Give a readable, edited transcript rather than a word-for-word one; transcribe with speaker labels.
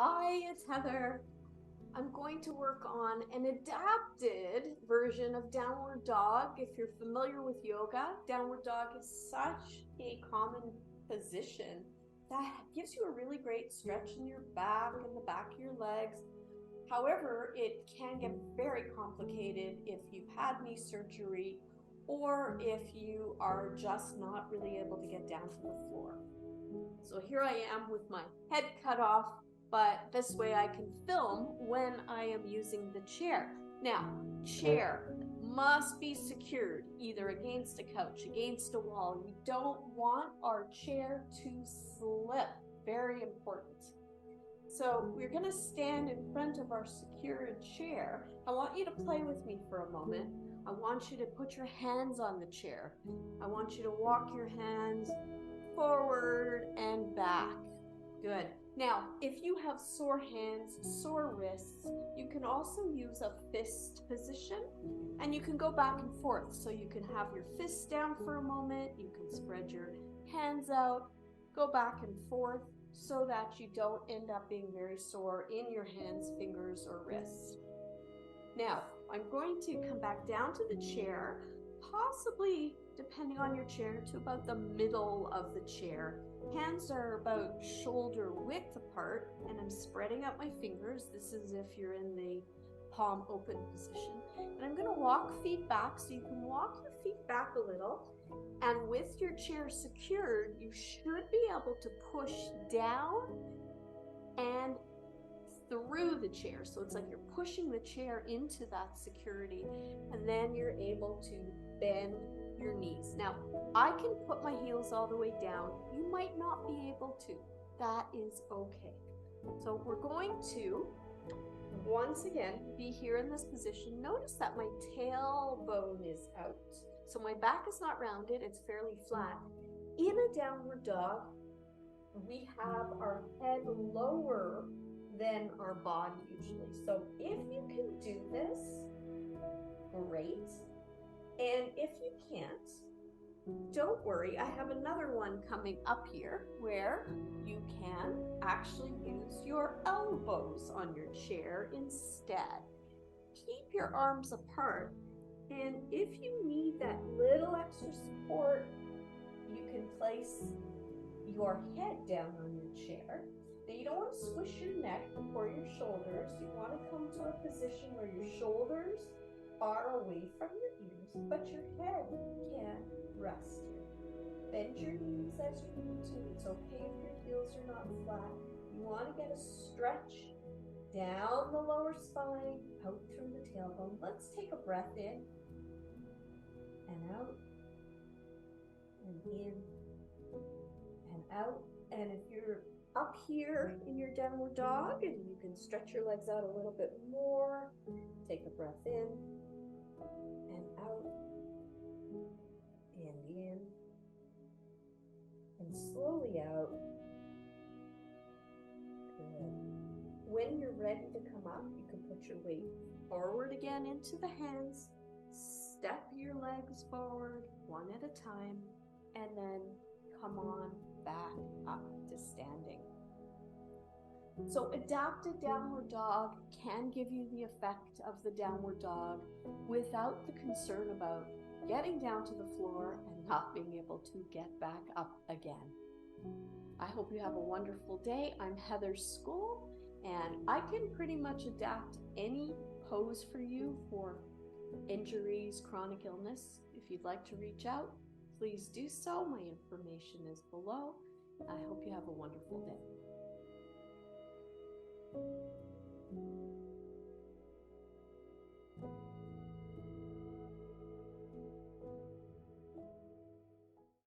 Speaker 1: Hi, it's Heather. I'm going to work on an adapted version of downward dog. If you're familiar with yoga, downward dog is such a common position that gives you a really great stretch in your back and the back of your legs. However, it can get very complicated if you've had knee surgery or if you are just not really able to get down to the floor. So here I am with my head cut off, but this way I can film when I am using the chair. Now, chair must be secured either against a couch, against a wall. We don't want our chair to slip. Very important. So we're going to stand in front of our secured chair. I want you to play with me for a moment. I want you to put your hands on the chair. I want you to walk your hands forward and back. Good. Now, if you have sore hands, sore wrists, you can also use a fist position and you can go back and forth. So you can have your fists down for a moment, you can spread your hands out, go back and forth so that you don't end up being very sore in your hands, fingers, or wrists. Now, I'm going to come back down to the chair, possibly, depending on your chair, to about the middle of the chair. Hands are about shoulder width apart, and I'm spreading out my fingers. This is if you're in the palm open position. And I'm going to walk feet back, so you can walk your feet back a little. And with your chair secured, you should be able to push down and through the chair. So it's like you're pushing the chair into that security, and then you're able to bend your knees. Now, I can put my heels all the way down. You might not be able to. That is okay. So we're going to, once again, be here in this position. Notice that my tailbone is out. So my back is not rounded, it's fairly flat. In a downward dog, we have our head lower than our body usually. So if you can do this, great. And if you can't, don't worry. I have another one coming up here where you can actually use your elbows on your chair instead. Keep your arms apart. And if you need that little extra support, you can place your head down on your chair. Now you don't want to squish your neck or your shoulders. You want to come to a position where your shoulders are away from your ears, but your head can rest here. Bend your knees as you need to. It's okay if your heels are not flat. You want to get a stretch down the lower spine, out through the tailbone. Let's take a breath in and out and in and out. And if you're up here in your downward dog and you can stretch your legs out a little bit more, take a breath in and out and in and slowly out. Good. When you're ready to come up, you can put your weight forward again into the hands, step your legs forward one at a time, and then come on back up to standing. So adapted downward dog can give you the effect of the downward dog without the concern about getting down to the floor and not being able to get back up again. I hope you have a wonderful day. I'm Heather School, and I can pretty much adapt any pose for you for injuries, chronic illness. If you'd like to reach out, please do so. My information is below. I hope you have a wonderful day.